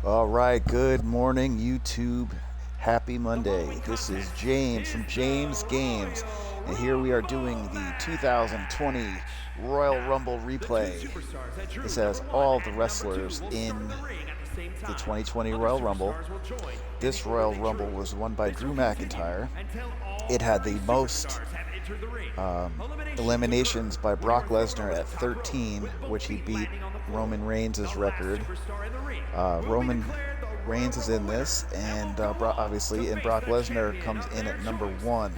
All right, good morning, YouTube. Happy Monday. This is James from James Games, and here we are doing the 2020 Royal Rumble replay. This has all the wrestlers in the 2020 Royal Rumble. This Royal Rumble was won by Drew McIntyre. It had the most eliminations by Brock Lesnar at 13, which he beat Roman Reigns' record. Roman Reigns is in this, and obviously, and Brock Lesnar comes in at number 1.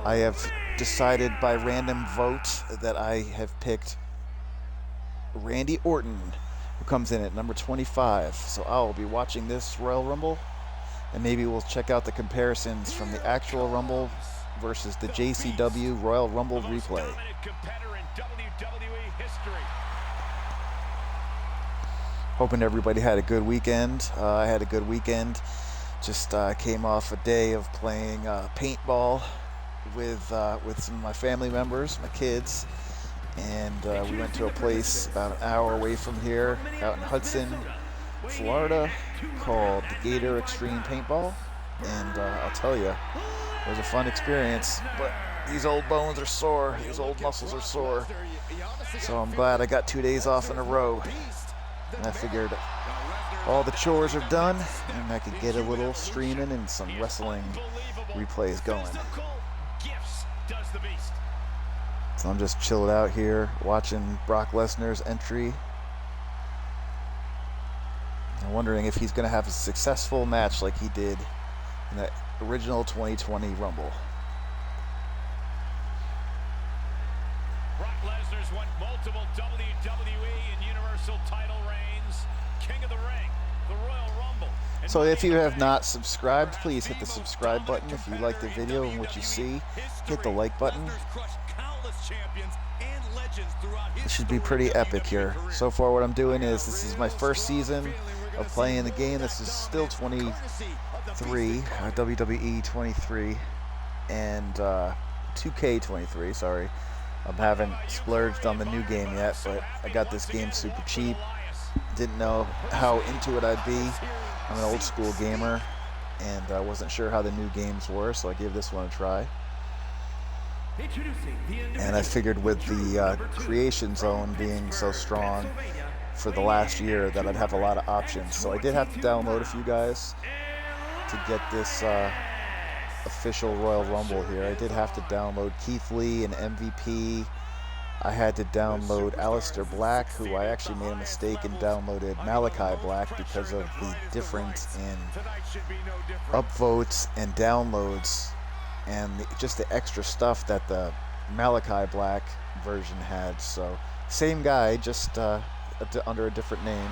I have decided by random vote that I have picked Randy Orton, who comes in at number 25. So I'll be watching this Royal Rumble, and maybe we'll check out the comparisons from the actual Rumble versus the JCW Royal Rumble replay. Hoping everybody had a good weekend. I had a good weekend. Just came off a day of playing paintball with some of my family members, my kids, and we went to a place about an hour away from here, out in Hudson, Florida, called the Gator Extreme Paintball, and I'll tell you, it was a fun experience. But these old bones are sore, these old muscles are sore, so I'm glad I got 2 days off in a row. And I figured all the chores are done, and I could get a little streaming and some wrestling replays going. So I'm just chilled out here watching Brock Lesnar's entry. I'm wondering if he's going to have a successful match like he did in that original 2020 Rumble. Brock Lesnar's won multiple WWE and Universal title reigns, King of the Ring, the Royal Rumble. So if you have not subscribed, please hit the subscribe button. If you like the video and what you see, hit the like button. It should be pretty epic here. So far what I'm doing is, this is my first season of playing the game. This is still 23, WWE 23, and 2K23, sorry. I haven't splurged on the new game yet, but I got this game super cheap. Didn't know how into it I'd be. I'm an old school gamer, and I wasn't sure how the new games were, so I gave this one a try. And I figured with the creation zone being so strong for the last year that I'd have a lot of options. So I did have to download a few guys to get this official Royal Rumble here. I did have to download Keith Lee and MVP. I had to download Aleister Black, who I actually made a mistake and downloaded Malachi Black because of the difference in upvotes and downloads and just the extra stuff that the Malachi Black version had. So same guy, just under a different name.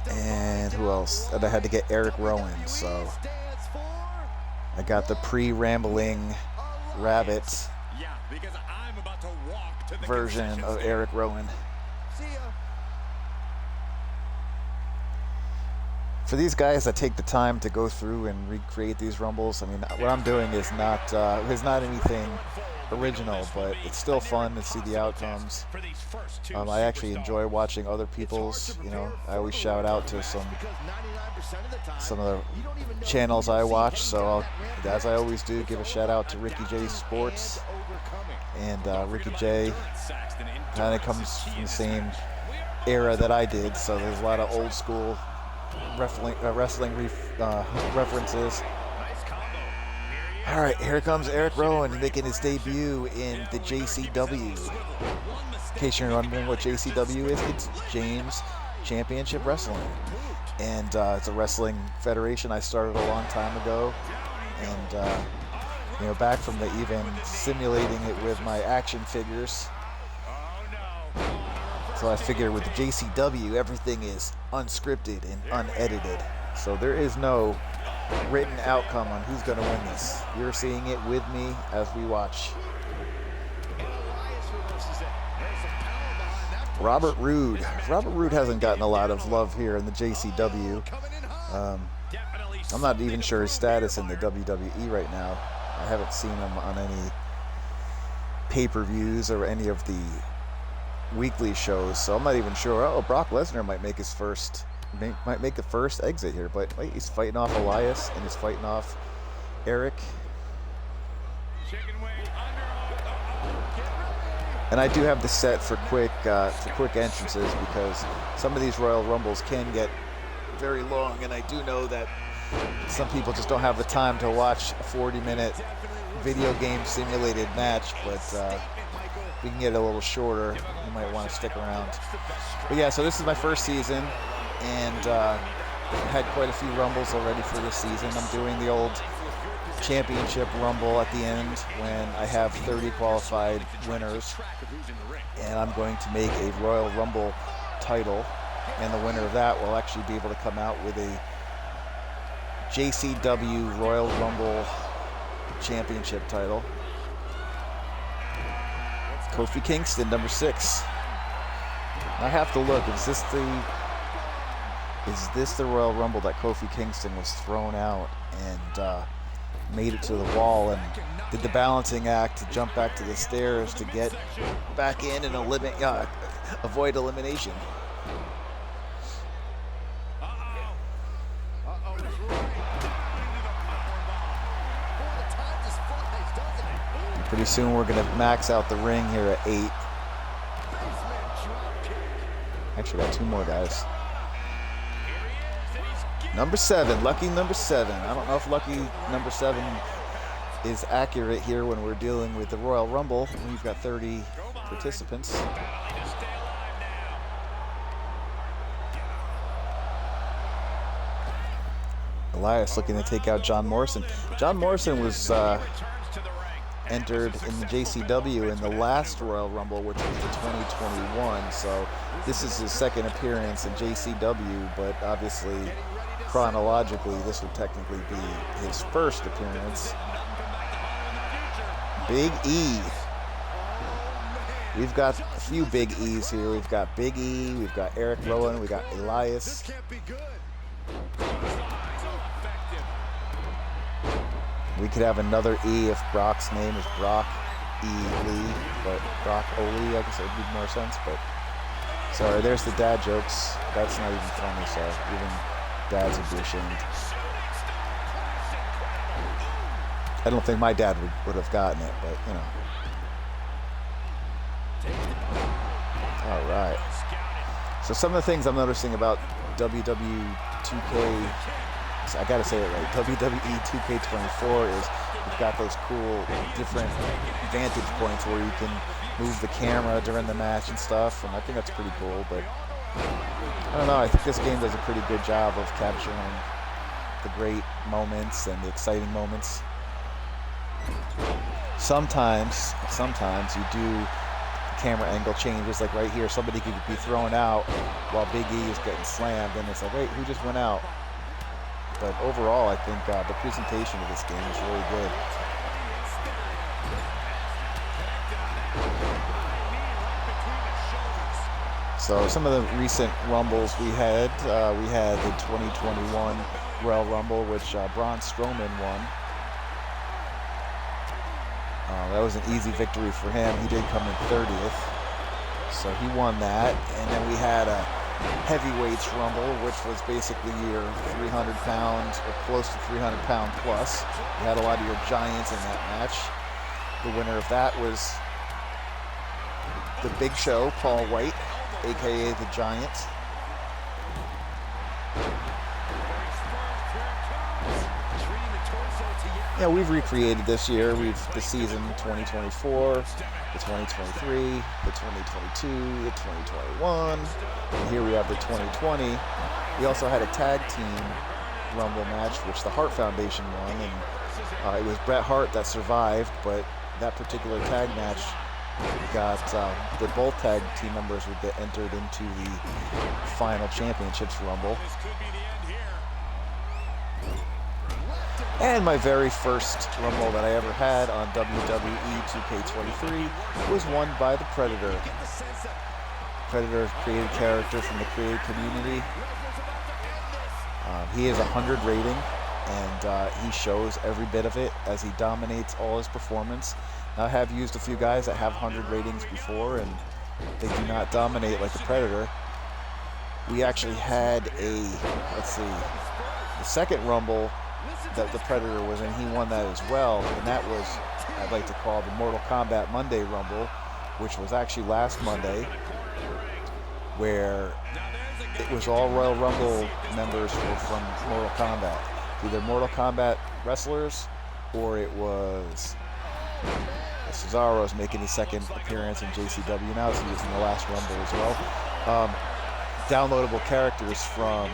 And who else? And I had to get Eric Rowan, so I got the pre-rambling rabbit version of Eric Rowan. For these guys that take the time to go through and recreate these rumbles, I mean, what I'm doing is not anything original, but it's still fun to see the outcomes. I actually enjoy watching other people's, I always shout out to some of the channels I watch, so I'll, as I always do, give a shout out to Ricky J Sports. And Ricky J kind of comes from the same era that I did, so there's a lot of old school wrestling references. All right, here comes Eric Rowan making his debut in the JCW. In case you're wondering what JCW is, it's James Championship Wrestling. And it's a wrestling federation I started a long time ago. And, back from the even simulating it with my action figures. So I figured with the JCW, everything is unscripted and unedited. So there is no written outcome on who's going to win this. You're seeing it with me as we watch. Robert Roode. Robert Roode hasn't gotten a lot of love here in the JCW. I'm not even sure his status in the WWE right now. I haven't seen him on any pay-per-views or any of the weekly shows, so I'm not even sure. Oh, Brock Lesnar might make his first, might make the first exit here, but wait, he's fighting off Elias and he's fighting off Eric. And I do have the set for quick entrances, because some of these Royal Rumbles can get very long, and I do know that some people just don't have the time to watch a 40-minute video game simulated match, but we can get it a little shorter. You might want to stick around. But yeah, so this is my first season, and I've had quite a few Rumbles already for this season. I'm doing the old championship Rumble at the end when I have 30 qualified winners, and I'm going to make a Royal Rumble title, and the winner of that will actually be able to come out with a JCW Royal Rumble championship title. Kofi Kingston, number 6. I have to look. Is this the Royal Rumble that Kofi Kingston was thrown out and made it to the wall and did the balancing act to jump back to the stairs to get back in and avoid elimination? Pretty soon we're going to max out the ring here at 8. Actually, got 2 more guys. Number 7, lucky number 7. I don't know if lucky number 7 is accurate here when we're dealing with the Royal Rumble. We've got 30 participants. Elias looking to take out John Morrison. John Morrison was entered in the JCW in the last Royal Rumble, which was the 2021. So this is his second appearance in JCW, but obviously chronologically this would technically be his first appearance. Big E. We've got a few Big E's here. We've got Big E, we've got Eric Rowan, we got Elias. We could have another E if Brock's name is Brock E. Lee, but Brock O'Lee, I guess it would make more sense. But sorry, there's the dad jokes. That's not even funny, so even dads would be ashamed. I don't think my dad would have gotten it, but you know. All right. So some of the things I'm noticing about WWE 2K, I gotta say it right, WWE 2K24 is you've got those cool different vantage points where you can move the camera during the match and stuff, and I think that's pretty cool. But I don't know, I think this game does a pretty good job of capturing the great moments and the exciting moments. Sometimes you do camera angle changes, like right here, somebody could be thrown out while Big E is getting slammed, and it's like, wait, who just went out? But overall, I think the presentation of this game is really good. So some of the recent Rumbles we had the 2021 Royal Rumble, which Braun Strowman won. That was an easy victory for him. He did come in 30th, so he won that. And then we had a heavyweights Rumble, which was basically your 300 pounds or close to 300 pound plus. You had a lot of your giants in that match. The winner of that was the Big Show, Paul White, aka the Giant. Yeah, we've recreated this year. The season 2024, the 2023, the 2022, the 2021, and here we have the 2020. We also had a tag team Rumble match, which the Hart Foundation won, and it was Bret Hart that survived, but that particular tag match got both tag team members would get entered into the final championships Rumble. And my very first Rumble that I ever had on WWE 2K23 was won by the Predator. Predator is a created character from the creative community. He has 100 rating, and he shows every bit of it as he dominates all his performance. I have used a few guys that have 100 ratings before, and They do not dominate like the Predator. We actually had let's see, the second Rumble that the Predator was in, he won that as well, and that was, I'd like to call the Mortal Kombat Monday Rumble, which was actually last Monday, where it was all Royal Rumble members were from Mortal Kombat. Either Mortal Kombat wrestlers, or it was Cesaro's making his second appearance in JCW now, so he was in the last Rumble as well. Downloadable characters from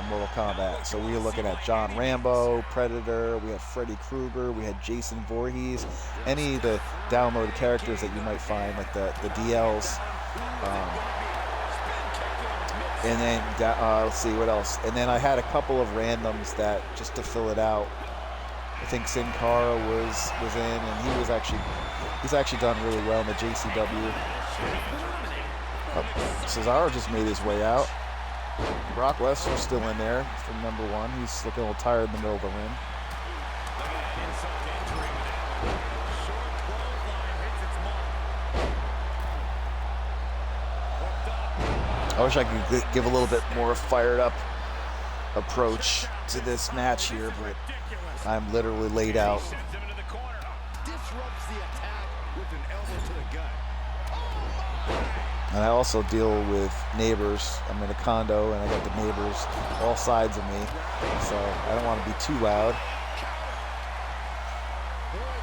Mortal Kombat. So we were looking at John Rambo, Predator, we had Freddy Krueger, we had Jason Voorhees, any of the downloaded characters that you might find, like the DLs. And then, let's see, what else? And then I had a couple of randoms that, just to fill it out. I think Sin Cara was in, and he's actually done really well in the JCW. Cesaro just made his way out. Brock Lesnar's still in there from number 1. He's looking a little tired in the middle of the ring. I wish I could give a little bit more fired up approach to this match here, but I'm literally laid out. And I also deal with neighbors. I'm in a condo and I got the neighbors all sides of me, so I don't want to be too loud.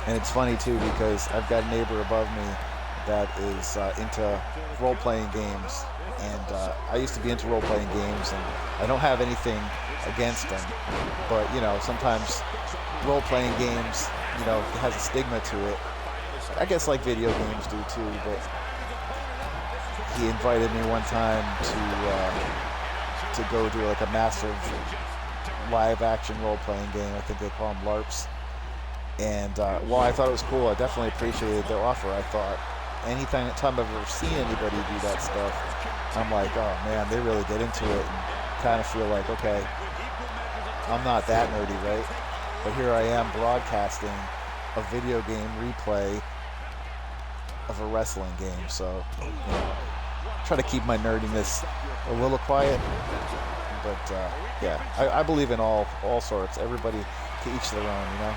And it's funny too, because I've got a neighbor above me that is into role-playing games, and I used to be into role-playing games, and I don't have anything against them, but you know, sometimes role-playing games, you know, has a stigma to it. I guess like video games do too, but he invited me one time to go do like a massive live-action role-playing game. I think they call them LARPs. And while I thought it was cool, I definitely appreciated their offer. I thought anytime I've ever seen anybody do that stuff, I'm like, oh man, they really get into it and kind of feel like, okay, I'm not that nerdy, right? But here I am broadcasting a video game replay of a wrestling game. So, you know, try to keep my nerdiness a little quiet. But yeah, I believe in all sorts. Everybody to each their own, you know?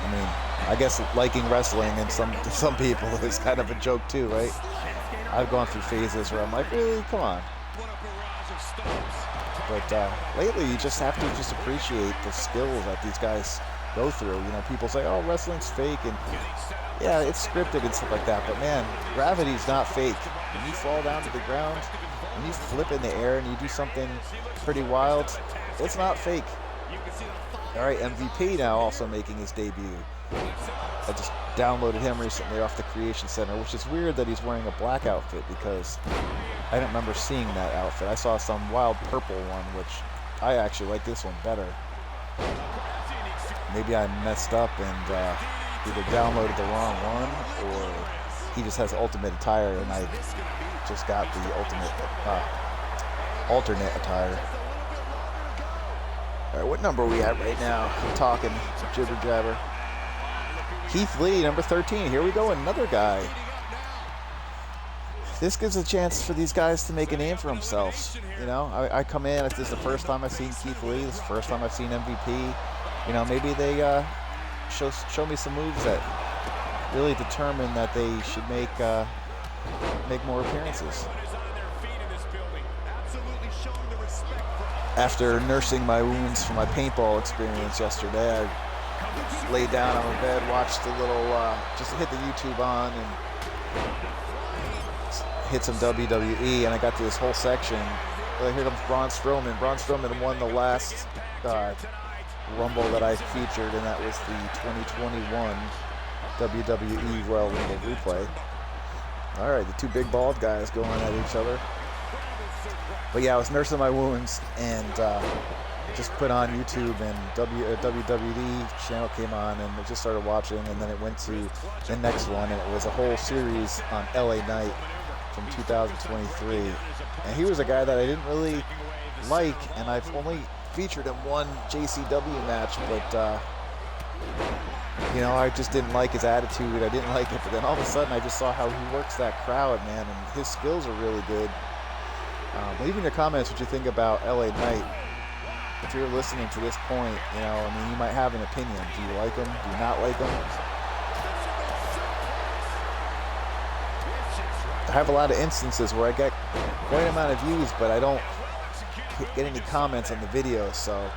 I mean, I guess liking wrestling and to some people is kind of a joke too, right? I've gone through phases where I'm like, really, come on. But lately, you just have to just appreciate the skills that these guys go through. You know, people say, oh, wrestling's fake, and yeah, it's scripted and stuff like that. But man, gravity's not fake. When you fall down to the ground, when you flip in the air and you do something pretty wild, it's not fake. All right, MVP now also making his debut. I just downloaded him recently off the Creation Center, which is weird that he's wearing a black outfit because I don't remember seeing that outfit. I saw some wild purple one, which I actually like this one better. Maybe I messed up and either downloaded the wrong one, or he just has ultimate attire and I just got the alternate attire. All right, what number are we at right now? I'm talking jibber jabber. Keith Lee, number 13. Here we go, another guy. This gives a chance for these guys to make a name for themselves. You know, I come in, this is the first time I've seen Keith Lee, this is the first time I've seen MVP. You know, maybe they show me some moves that really determine that they should make more appearances. After nursing my wounds from my paintball experience yesterday, I laid down on my bed, watched a little, just hit the YouTube on and hit some WWE, and I got to this whole section. I heard of Braun Strowman. Braun Strowman won the last Rumble that I featured, and that was the 2021 WWE Royal Rumble replay. All right, the two big bald guys going at each other. But yeah, I was nursing my wounds and just put on YouTube, and WWE channel came on, and I just started watching, and then it went to the next one, and it was a whole series on LA Knight from 2023. And he was a guy that I didn't really like, and I've only featured him one JCW match, but You know, I just didn't like his attitude. I didn't like it. But then all of a sudden, I just saw how he works that crowd, man, and his skills are really good. Leave in your comments what you think about LA Knight. If you're listening to this point, you know, I mean, you might have an opinion. Do you like him? Do you not like him? I have a lot of instances where I get quite an amount of views, but I don't get any comments on the video, so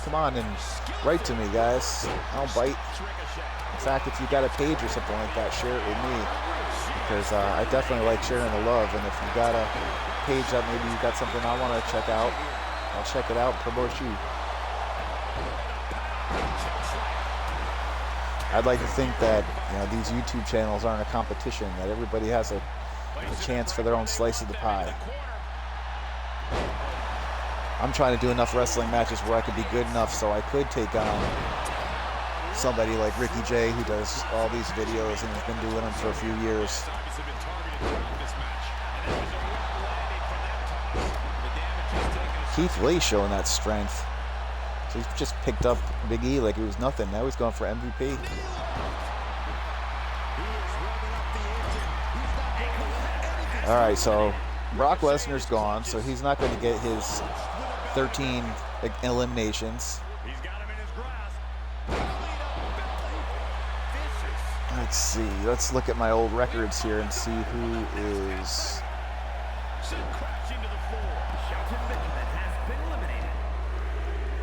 come on and write to me, guys. I don't bite. In fact, if you got a page or something like that, share it with me, because I definitely like sharing the love. And if you got a page that maybe you got something I want to check out, I'll check it out and promote you. I'd like to think that, you know, these YouTube channels aren't a competition, that everybody has a chance for their own slice of the pie. I'm trying to do enough wrestling matches where I could be good enough so I could take on somebody like Ricky Jay, who does all these videos and has been doing them for a few years. Keith Lee showing that strength. So he's just picked up Big E like it was nothing. Now he's going for MVP. All right, so Brock Lesnar's gone, so he's not going to get his 13 eliminations. Let's see. Let's look at my old records here and see who is.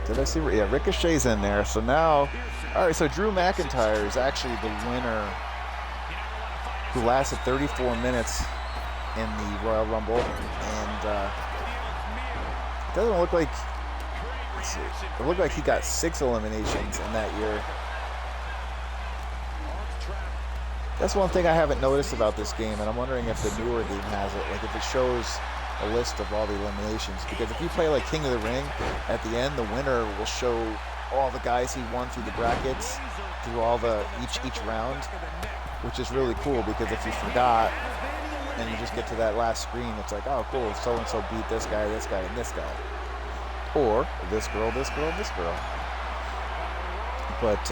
Did I see? Yeah, Ricochet's in there. So now, all right. So Drew McIntyre is actually the winner, who lasted 34 minutes in the Royal Rumble, and it doesn't look like. Let's see. It looked like he got 6 eliminations in that year. That's one thing I haven't noticed about this game, and I'm wondering if the newer game has it. Like if it shows a list of all the eliminations, because if you play like King of the Ring, at the end the winner will show all the guys he won through the brackets, through all the each round, which is really cool, because if you forgot and you just get to that last screen, it's like, oh cool, so and so beat this guy, and this guy, or this girl, this girl, this girl. But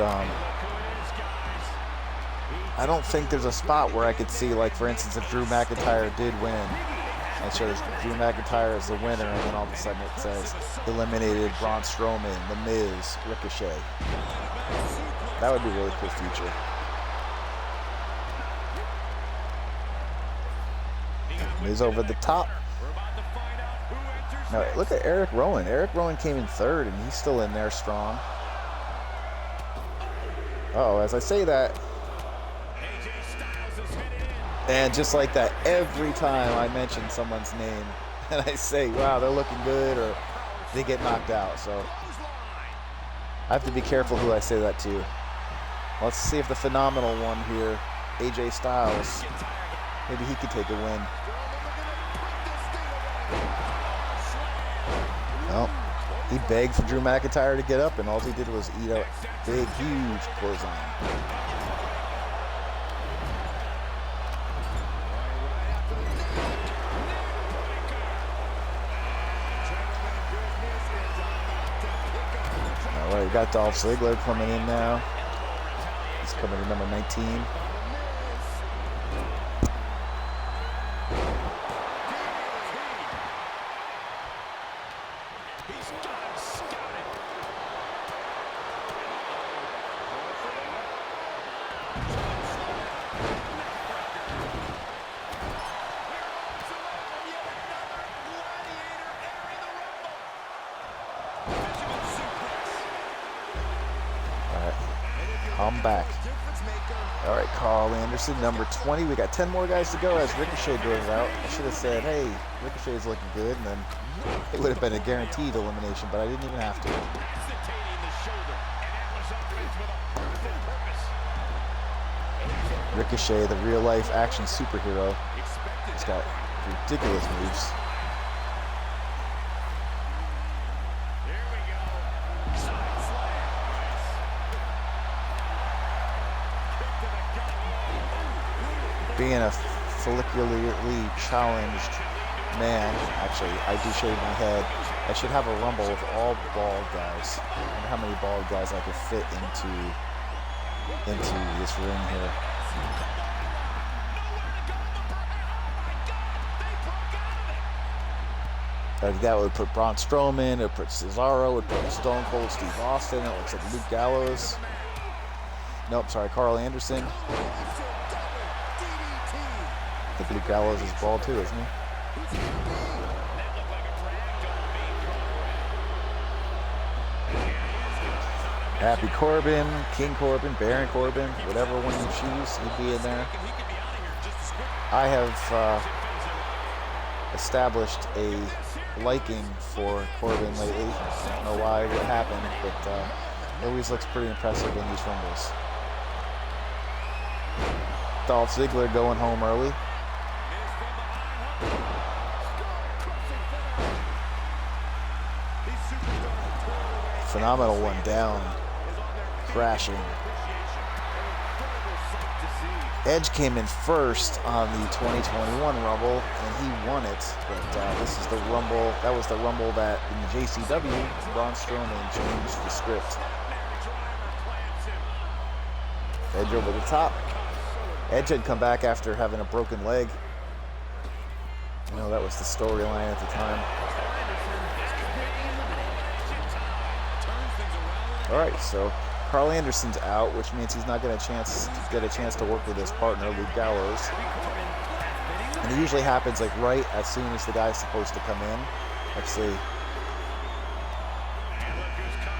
I don't think there's a spot where I could see, like for instance, if Drew McIntyre did win, it shows Drew McIntyre as the winner, and then all of a sudden it says eliminated Braun Strowman, The Miz, Ricochet. That would be a really cool feature. Miz over the top. Now look at Eric Rowan. Eric Rowan came in 3rd, and he's still in there strong. Uh-oh, as I say that, and just like that, every time I mention someone's name and I say, wow, they're looking good, or they get knocked out. So I have to be careful who I say that to. Let's see if the phenomenal one here, AJ Styles, maybe he could take a win. Well, he begged for Drew McIntyre to get up, and all he did was eat a big, huge clothesline. We got Dolph Ziggler coming in now. He's coming in number 19. I'm back. All right, Carl Anderson, number 20. We got 10 more guys to go as Ricochet goes out. I should have said, hey, Ricochet is looking good, and then it would have been a guaranteed elimination, but I didn't even have to. Ricochet, the real-life action superhero. He's got ridiculous moves. Being a follicularly challenged man, actually, I do shave my head. I should have a rumble with all bald guys. I wonder how many bald guys I could fit into into this ring here. Like that would put Braun Strowman, it would put Cesaro, it would put Stone Cold Steve Austin, it looks like Luke Gallows. Nope, sorry, Carl Anderson. I think Luke Gallows is bald too, isn't he? Happy Corbin, King Corbin, Baron Corbin, whatever one you choose, he'd be in there. I have established a liking for Corbin lately. I don't know why, what happened, but he always looks pretty impressive in these rumbles. Dolph Ziggler going home early. Phenomenal one down, crashing. Edge came in first on the 2021 Rumble, and he won it. But this is the Rumble. That was the Rumble that in the JCW, Braun Strowman changed the script. Edge over the top. Edge had come back after having a broken leg. You know, that was the storyline at the time. All right, so Carl Anderson's out, which means he's not going to get a chance to work with his partner, Luke Gallows. And it usually happens like right as soon as the guy's supposed to come in. Let's see.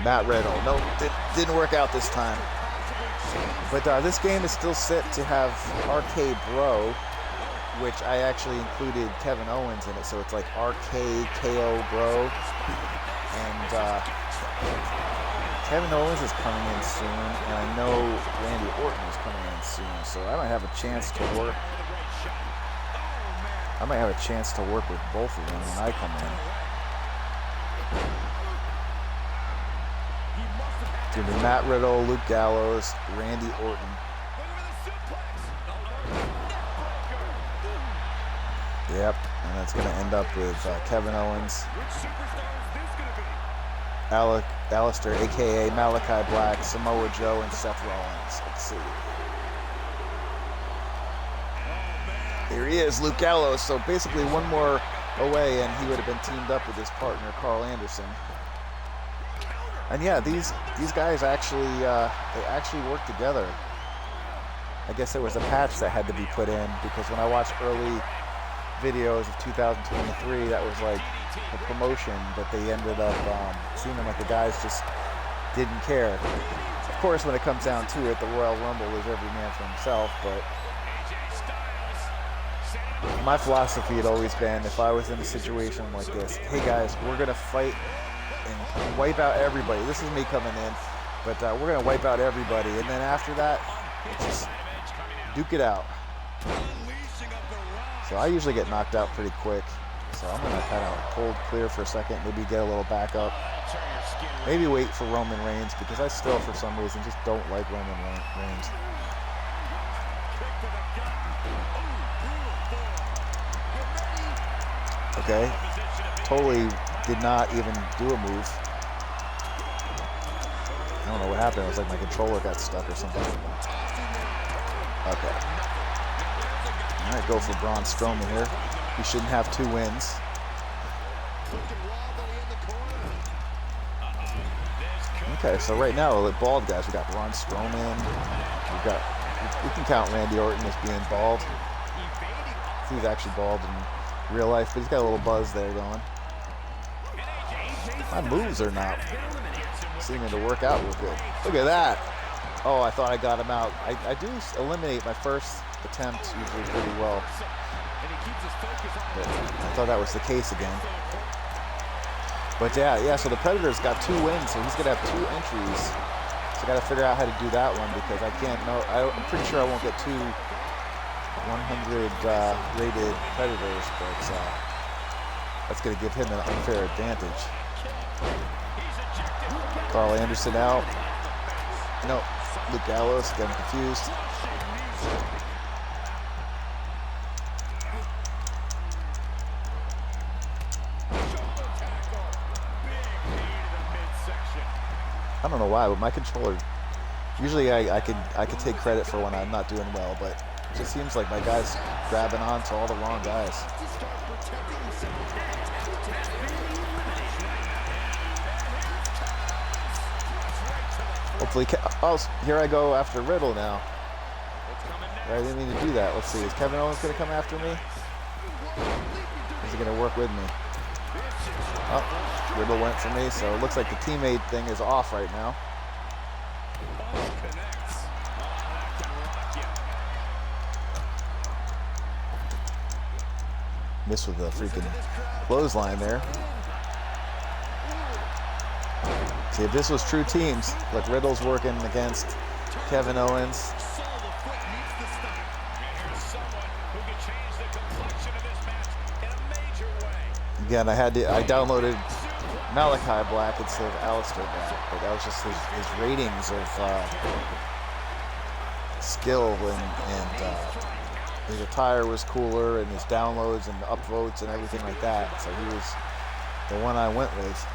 Matt Riddle. Nope, didn't work out this time. But this game is still set to have RK Bro, which I actually included Kevin Owens in it, so it's like RK KO Bro. And Kevin Owens is coming in soon, and I know Randy Orton is coming in soon, so I might have a chance to work. I might have a chance to work with both of them when I come in. It's gonna be Matt Riddle, Luke Gallows, Randy Orton. Yep, and that's gonna end up with Kevin Owens, Alistair, aka Malachi Black, Samoa Joe, and Seth Rollins. Let's see. Here he is, Luke Gallows. So basically one more away and he would have been teamed up with his partner, Carl Anderson. And yeah, these guys actually they actually work together. I guess there was a patch that had to be put in because when I watched early videos of 2023, that was like a promotion, but they ended up seeming like the guys just didn't care. Of course, when it comes down to it, the Royal Rumble is every man for himself, but my philosophy had always been, if I was in a situation like this, hey guys, we're gonna fight and wipe out everybody. This is me coming in, but we're gonna wipe out everybody, and then after that, just duke it out. So I usually get knocked out pretty quick. So I'm gonna kind of hold clear for a second, maybe get a little backup. Maybe wait for Roman Reigns because I still, for some reason, just don't like Roman Reigns. Okay, totally did not even do a move. I don't know what happened. It was like my controller got stuck or something. Okay. All right, go for Braun Strowman here. He shouldn't have 2 wins. Okay, so right now, the bald guys, we got Braun Strowman. We can count Randy Orton as being bald. He's actually bald in real life, but he's got a little buzz there going. My moves are not seeming to work out real good. Look at that. Oh, I thought I got him out. I do eliminate my first attempt usually pretty well. But I thought that was the case again. But yeah, so the Predator's got 2 wins, so he's going to have 2 entries. So I got to figure out how to do that one because I can't know. I'm pretty sure I won't get 2 100 rated Predators, but that's going to give him an unfair advantage. Carl Anderson out. No, Luke Gallows, getting confused. I don't know why, but my controller Usually I could take credit for when I'm not doing well, but it just seems like my guy's grabbing on to all the wrong guys. Hopefully, oh, here I go after Riddle now. I didn't mean to do that. Let's see, is Kevin Owens going to come after me? Is he going to work with me? Oh, Riddle went for me, so it looks like the teammate thing is off right now. Missed with the freaking clothesline there. See, if this was true teams, like Riddle's working against Kevin Owens. Again, I downloaded Malachi Black instead of Aleister Black, but that was just his ratings of skill and his attire was cooler and his downloads and upvotes and everything like that. So he was the one I went with.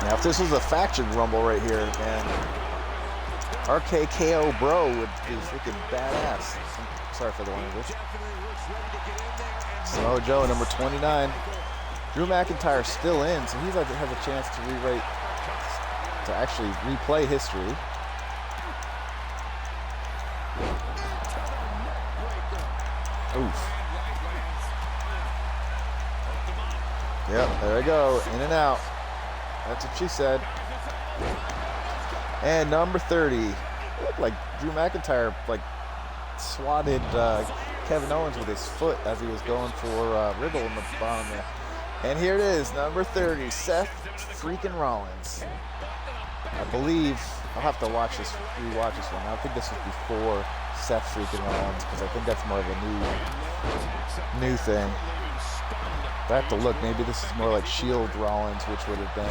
Now, if this was a faction rumble right here, man, RKKO Bro would be freaking badass. Sorry for the language. Samoa Joe, number 29. Drew McIntyre still in, so he's has a chance to rewrite, to actually replay history. Oof. Yep, there we go, in and out. That's what she said. And number 30. It looked like Drew McIntyre swatted Kevin Owens with his foot as he was going for Riddle in the bottom there. And here it is, number 30, Seth freaking Rollins. I believe I'll have to rewatch this one. I think this was before Seth freaking Rollins, because I think that's more of a new thing. I have to look. Maybe this is more like Shield Rollins, which would have been,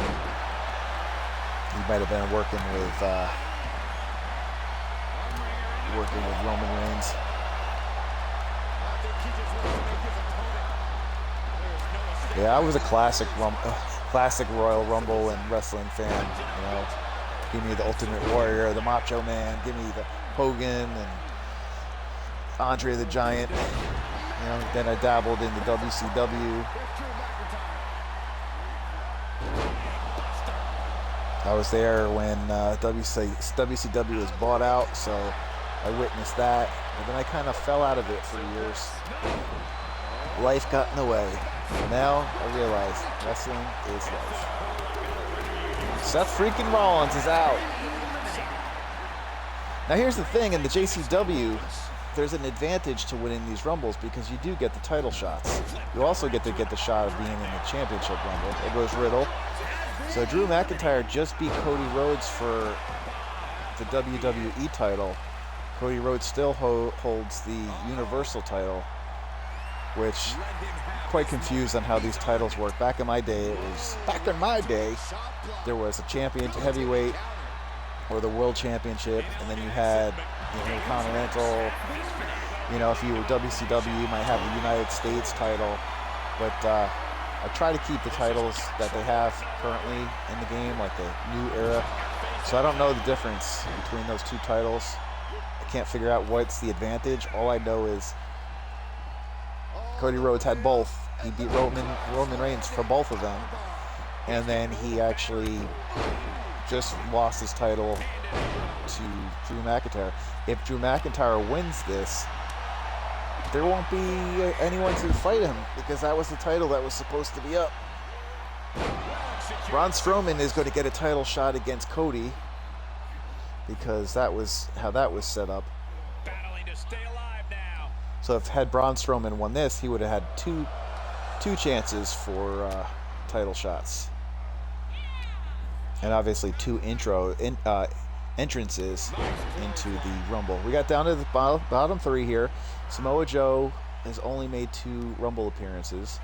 he might have been working with Roman Reigns. Yeah, I was a classic Royal Rumble and wrestling fan. You know, give me the Ultimate Warrior, the Macho Man, give me the Hogan and Andre the Giant. You know, then I dabbled in the WCW. I was there when WCW was bought out, so I witnessed that. But then I kind of fell out of it for years. Life got in the way. Now I realize wrestling is life. Seth freaking Rollins is out. Now here's the thing, in the JCW, there's an advantage to winning these Rumbles because you do get the title shots. You also get the shot of being in the Championship Rumble. There goes Riddle. So Drew McIntyre just beat Cody Rhodes for the WWE title. Cody Rhodes still holds the Universal title, which I'm quite confused on how these titles work. Back in my day, there was a champion heavyweight or the World Championship, and then you had the Intercontinental. You know, if you were WCW, you might have the United States title. But I try to keep the titles that they have currently in the game, like the new era. So I don't know the difference between those two titles. I can't figure out what's the advantage. All I know is Cody Rhodes had both. He beat Roman Reigns for both of them. And then he actually just lost his title to Drew McIntyre. If Drew McIntyre wins this, there won't be anyone to fight him because that was the title that was supposed to be up. Braun Strowman is going to get a title shot against Cody because that was how that was set up. Battling to stay alive now. So if had Braun Strowman won this, he would have had two chances for title shots. And obviously two entrances into the Rumble. We got down to the bottom three here. Samoa Joe has only made 2 Rumble appearances.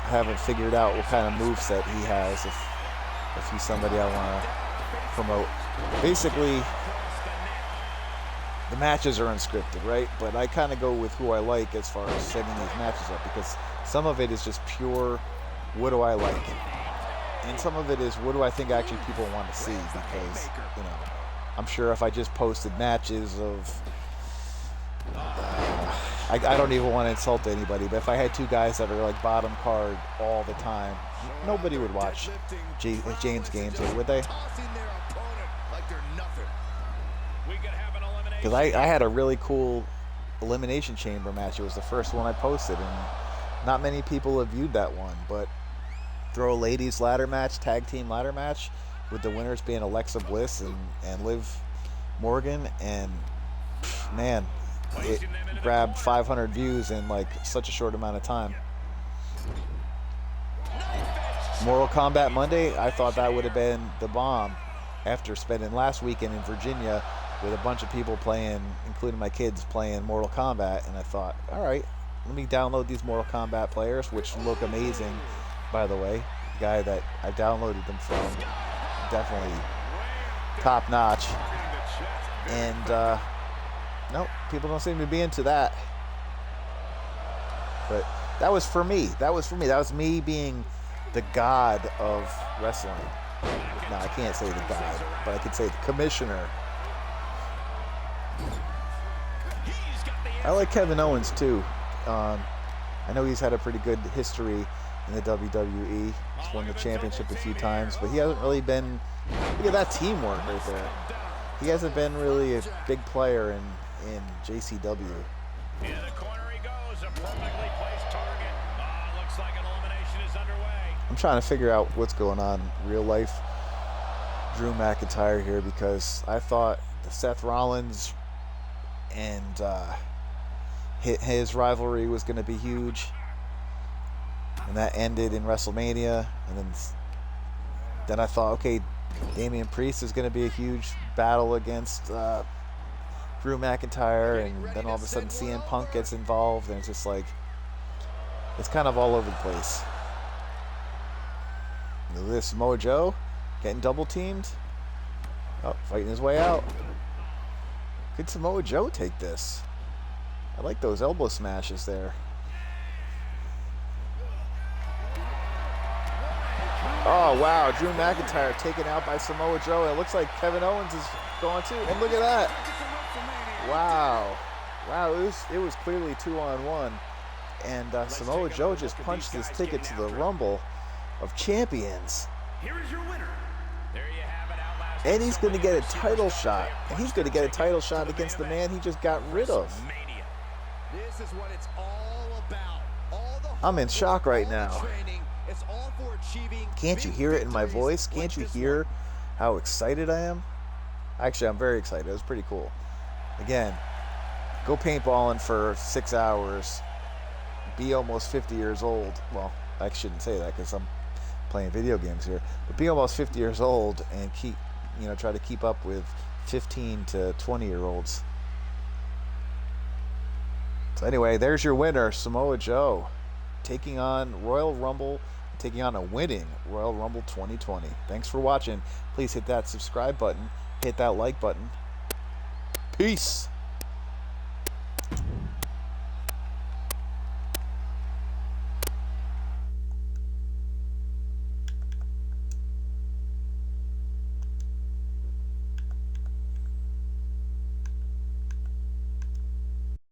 I haven't figured out what kind of moveset he has, if he's somebody I want to promote. Basically, the matches are unscripted, right? But I kind of go with who I like as far as setting these matches up, because some of it is just pure, what do I like? And some of it is, what do I think actually people want to see? Because, you know, I'm sure if I just posted matches of, I don't even want to insult anybody, but if I had two guys that are like bottom card all the time, nobody would watch James games here, would they? Because I had a really cool Elimination Chamber match. It was the first one I posted, and not many people have viewed that one. But throw a ladies ladder match, tag team ladder match, with the winners being Alexa Bliss and Liv Morgan, and man, it grabbed 500 views in like such a short amount of time. Mortal Kombat Monday, I thought that would have been the bomb after spending last weekend in Virginia with a bunch of people playing, including my kids, playing Mortal Kombat, and I thought, all right, let me download these Mortal Kombat players, which look amazing, by the way. The guy that I downloaded them from, definitely top notch. And nope, people don't seem to be into that. But that was for me. That was me being the god of wrestling. No, I can't say the god, but I could say the commissioner. I like Kevin Owens too. I know he's had a pretty good history in the WWE. He's won the championship a few times, but he hasn't really been, look at that teamwork right there. He hasn't been really a big player in JCW. In the corner he goes, a perfectly placed target. Looks like an elimination is underway. I'm trying to figure out what's going on in real life Drew McIntyre here, because I thought the Seth Rollins and his rivalry was going to be huge, and that ended in WrestleMania. And then I thought, okay, Damian Priest is going to be a huge battle against Drew McIntyre, and then all of a sudden CM Punk gets involved, and it's just like, it's kind of all over the place. This Mojo getting double teamed. Oh, fighting his way out. Could Samoa Joe take this? I like those elbow smashes there. Oh, wow. Drew McIntyre taken out by Samoa Joe. It looks like Kevin Owens is going too. And look at that. Wow. Wow, it was clearly 2-on-1. And Samoa Joe just punched his ticket to the Rumble of Champions. Here is your winner. There you have it, Outlast. And he's going to get a title shot. And he's going to get a title shot against the man he just got rid of. This is what it's all about. I'm in shock right now. It's all for achieving. Can't you hear it in my voice? Can't you hear how excited I am? Actually, I'm very excited. It was pretty cool. Again, go paintballing for 6 hours. Be almost 50 years old. Well, I shouldn't say that because I'm playing video games here. But be almost 50 years old and try to keep up with 15 to 20-year-olds. So anyway, there's your winner, Samoa Joe, taking on Royal Rumble, taking on a winning Royal Rumble 2020. Thanks for watching. Please hit that subscribe button, hit that like button. Peace.